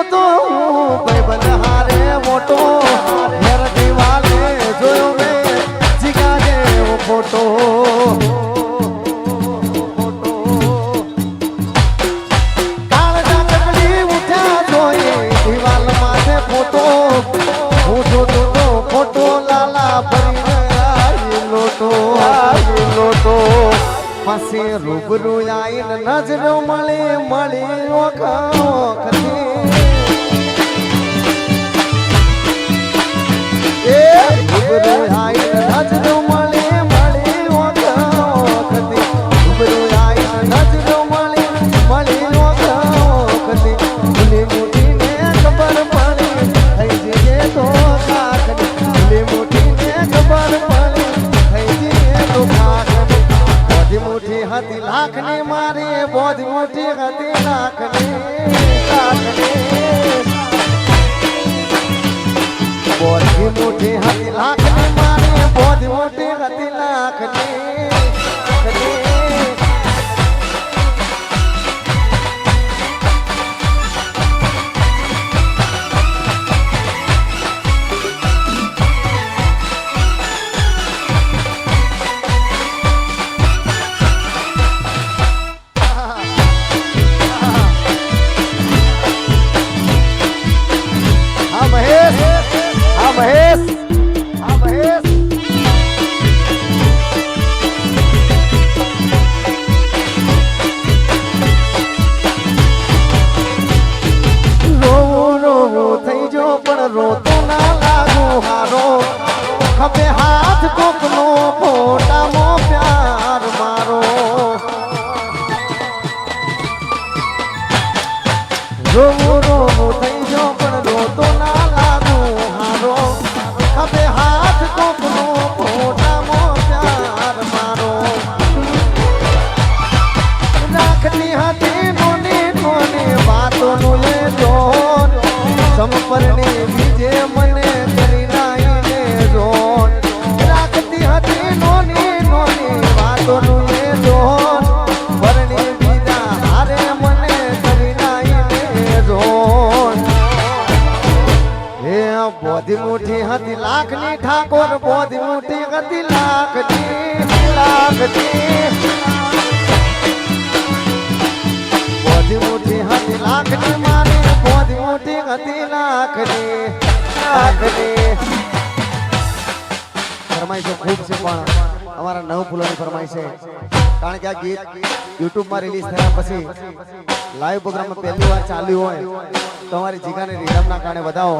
જોતો હું ભાઈ બનહારે મોટો ઘર દિવાલે જોયો મેં જીગા જેવો ફોટો કાળજા ચકડી ઉઠ્યા જોઈએ દિવાલ માથે ફોટો હું જોતો તો ફોટો લાલા ભરી લોટો પાસે રૂબરૂ આઈને નજરો મળી વખતી એ રૂબરૂ આઈને નજરો મળી વખતી રૂબરૂ આઈને નજરો મળી વખતી ભૂલી મૂઠીને ખબર પડી થઈ જઈએ તો કાકની ભૂલી મૂઠીને ખબર પડી થઈ જઈએ તો કાકની બોધી મોટી હતી લાખની મારી બોધી મોટી હતી લાખની બોધી મોટી હતી લાખની મારી બોધી મોટી હતી લાખની મહેશ રોવું થઈ જો પણ રોતો ના લાગુ હારો ખભે હાથ કોકનો ફોટામાં પ્યાર મારો રોવું થઈ જો પણ રોતો ના લાગુ હારો ખભે હાથ કોકનો ફોટામાં પ્યાર મારો રાખતી હતી નોની વાતોનું એ જોન સંપર્ણી બીજે મને કરી નાઈને જોન રાખતી હતી નોની વાતોનું એ જોન પરણી બીજા હારે મને કરી નાઈને જોન એ બોધી મુઠી હતી લાખની ઠાકોર બોધી મુઠી હતી લાખની બોધી મુઠી હતી લાખની મારી બોધી મુઠી હતી લાખની ફરમાઈશો ખૂબ છે પણ અમારા નવ ફૂલોની ફરમાઈશ છે કારણ કે આ ગીત યુટ્યુબમાં રિલીઝ થયા પછી લાઈવ પ્રોગ્રામમાં પહેલી વાર ચાલ્યું હોય તો અમારી જીગાની રીડમના કારણે વધાવો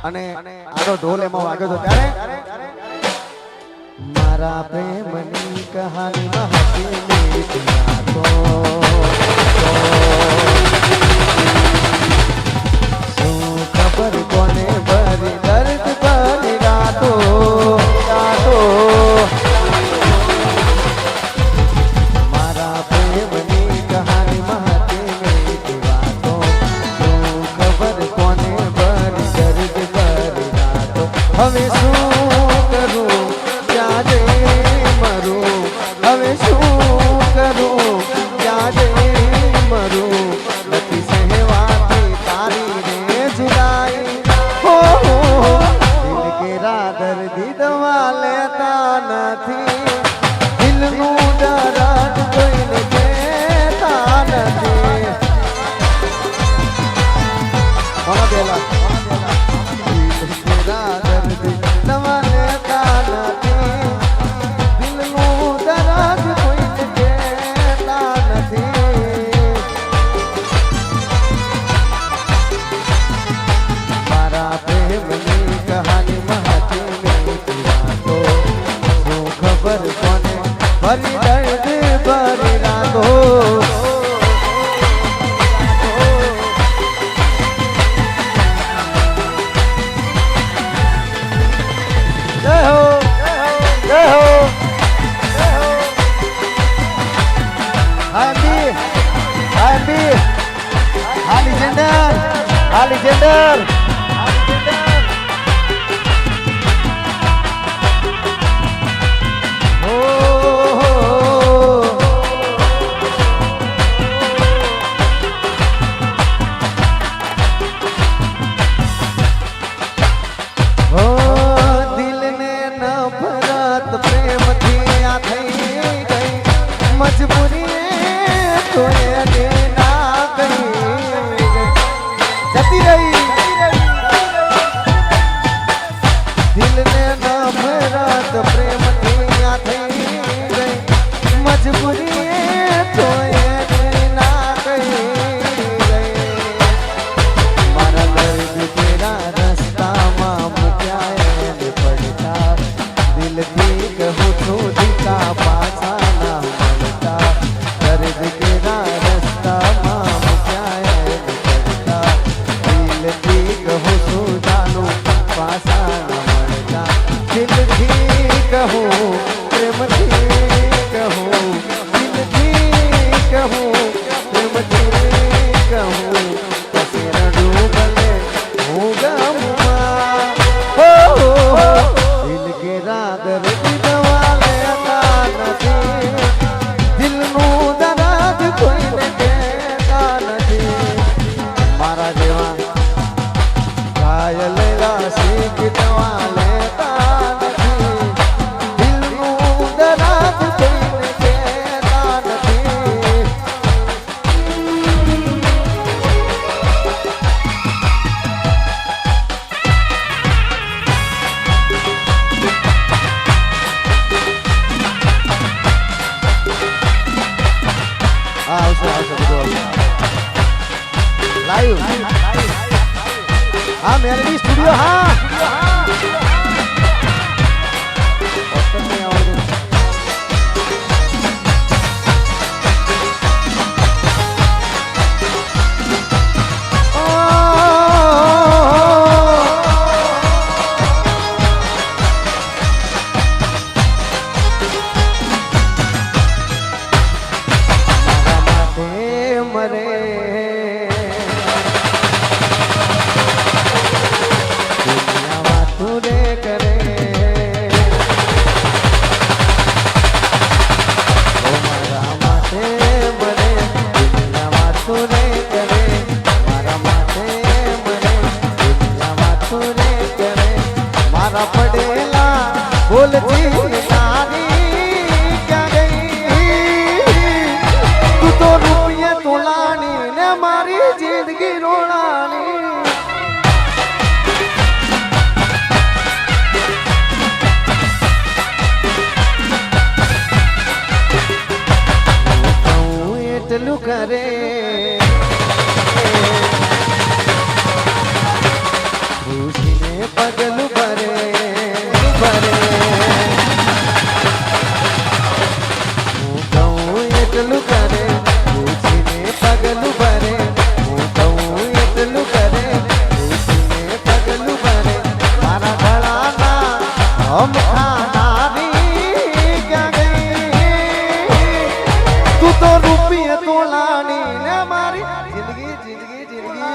અને આનો ઢોલ એમાં વાગ્યો હતો ત્યારે મારા પ્રેમની કહાનીમાં હતી વાતો શું ખબર કોને ભરી દર્દ ભરી રાતો મારા પ્રેમની કહાનીમાં હતી વાતો શું ખબર કોને ભરી દર્દ ભરી રાતો હવે શું કરું ક્યારે મરું હવે શું કરું ક્યારે મરું નથી સહેવાતી તારી રે જુદાઈ હો દિલ કેરા દર્દી દવા લેતા નથી દિલનું દર્દ કોઈને કહેતા નથી દિલ કેરા દર્દી દવા લેતા નથી દિલનું દર્દ કોઈને કહેતા નથી મારા પ્રેમની કહાનીમાં હતી મેં વાતો શું ખબર કોને ભરી દર્દ ભરી રાતો Alexander આવશે બધું લાઈવ હા મેલડી સ્ટુડિયો હા નહીં આવડતું કરે ખુશીને પગલું ભરે ભરે હું કહું એટલું કરે ખુશીને પગલું ભરે હું કહું એટલું કરે ખુશીને પગલું ભરે મારા ગળાના હમ ખાનારી ક્યાં ગઈ તું તો રૂપિયે તોલાની ને મારી જિંદગી જિંદગી જિંદગી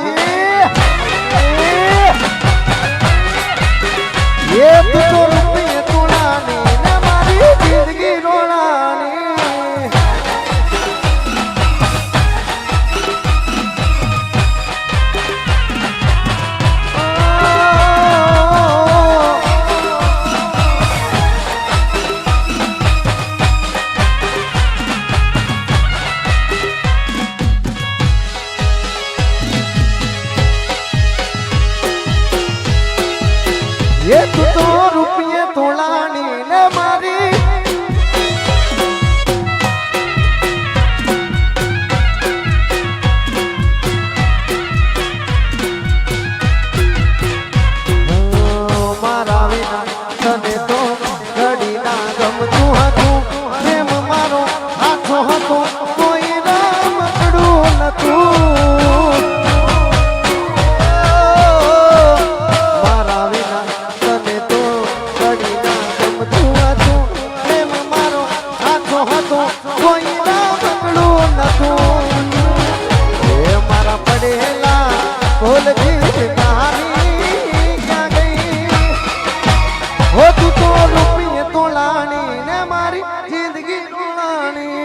ये તું તો રૂપિયે તોલાની ને મારી જિંદગી રોલાની ये તું તો રૂપિયે તોલાની ને મારી મારા વિના તને તો ઘડી ના ગમતું હતું પ્રેમ મારો હાથો હતો કોઈ રમકડું નતું મારા વિના તને તો ઘડી ના ગમતું હતું પ્રેમ મારો હાથો હતો કોઈ રમકડું નતું એ મારા પડેલા ભૂલ જીત કહાની ક્યાં ગઈ હો તું તો રૂપિયે તોલાની ને મારી જિંદગી રોલાની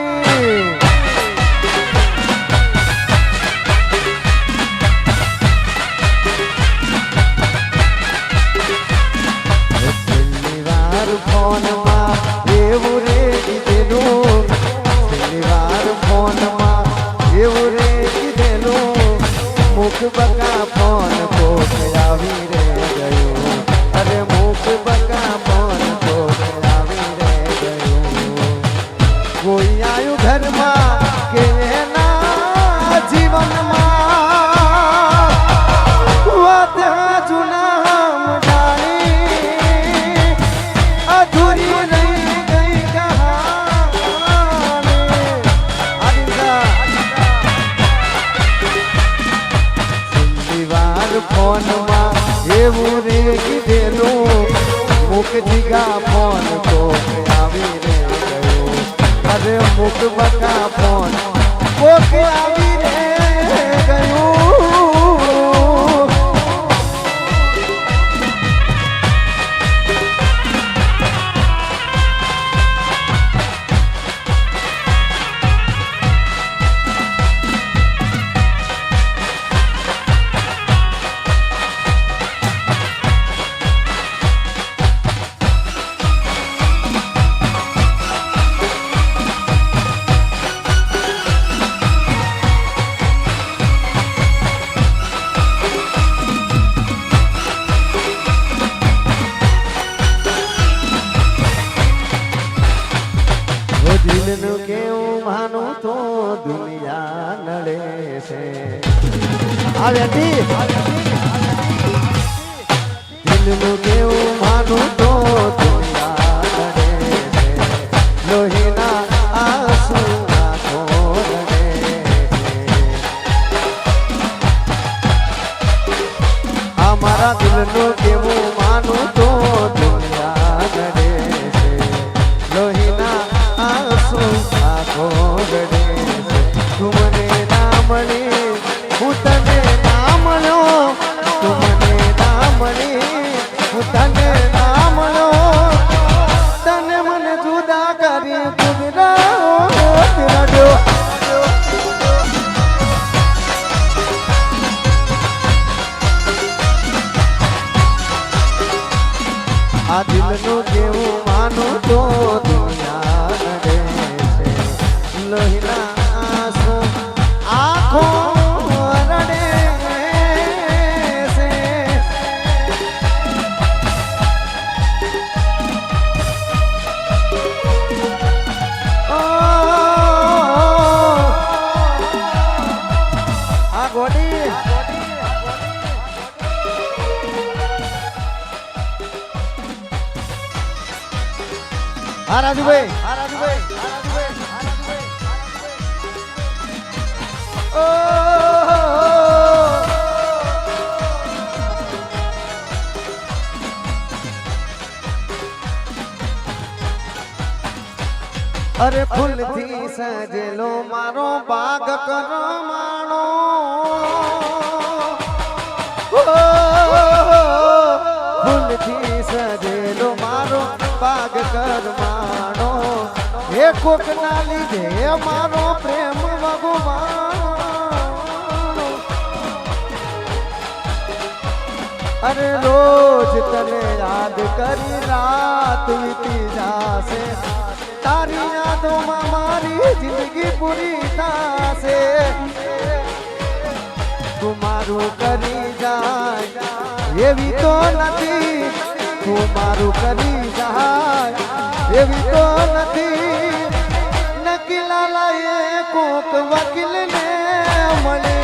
છેલ્લી વાર ફોનમાં એવું રે કીધેલું છેલ્લી વાર ફોનમાં એવું રે કીધેલું મુખ બકા ફોન કોક આવી રે ગયું અરે મુખ બકા ફોન કોક આવી રે ગયું કોઈ આયું ઘરમાં કે એના જીવનમાં વાત જૂના જાણી અધૂરી રહી ગઈ કહાની છેલ્લી વાર ફોનમાં એવું રે કીધેલું મુખ જીગા ફોન કોક આવી રે ગયો અરે મુખ બકા ફોન કોક આવી રે ગયું નડે છે આ વેઠી દિલનું કેવું માનું તો દુનિયા નડે છે લોહીના આંસુ આંખો નડે આ મારા દિલનું કેવું માનું તો દુનિયા નડે છે લોહીના આંસુ આંખો નડે છે તું મને ના મળી હું તને ના મળ્યો તું મને ના મળી હું તને ના મળ્યો તને મને જુદા કરી રડ્યો આ દિલનું કેવું માનું તો દુનિયા નડે છે લોહીના આંસુ આંખો રડે છે આ ગોડી હા રાજુભાઈ અરે ફૂલથી સજેલો મારો બાગ કરમાણો ફૂલથી સજેલો મારો બાગ કરમાણો હે કોકના લીધે મારો પ્રેમ ભગવાન અરે રોજ તને યાદ કરી રાત વીતી જાશે તારી યાદોમાં મારી જિંદગી પૂરી થાશે તું મારું કરી જાય એવી તો નથી તું મારું કરી જાય એવી તો નથી નકીલા લાયે કોક વકીલને મળે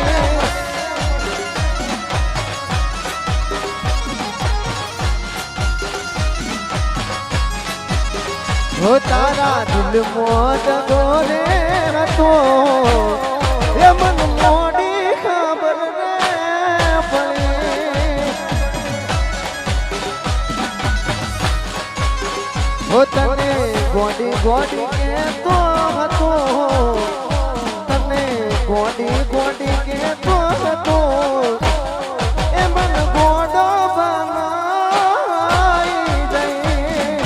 હો તારા દિલ મોત ગોરે હતો એ મન મોડી ખબર રે પડે હો તને ગોડી ગોડી કેતો હતો તને ગોડી ગોડી કેતો હતો એ મન ગોડો બનાઈ દઈ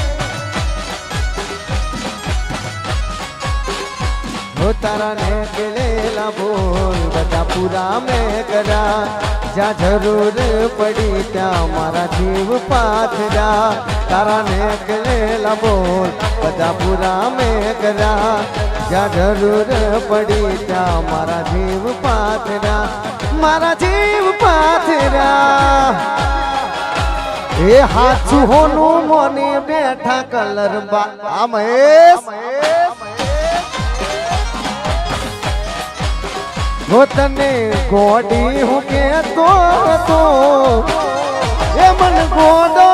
હો તારા ને ગેલેલા બોલ બધા પૂરા મેં કર્યા જ્યાં જરૂર પડી ત્યાં મારા જીવ પાથર્યા તારા ને ગેલેલા બોલ બધા પૂરા મેં કર્યા જ્યાં જરૂર પડી ત્યાં મારા જીવ પાથર્યા મારા જીવ પાથર્યા એ હાચું હોનું મોને બેઠા કલર આ મહેશ હો તને ગોડી હું કેતો હતો એ મન ગોડો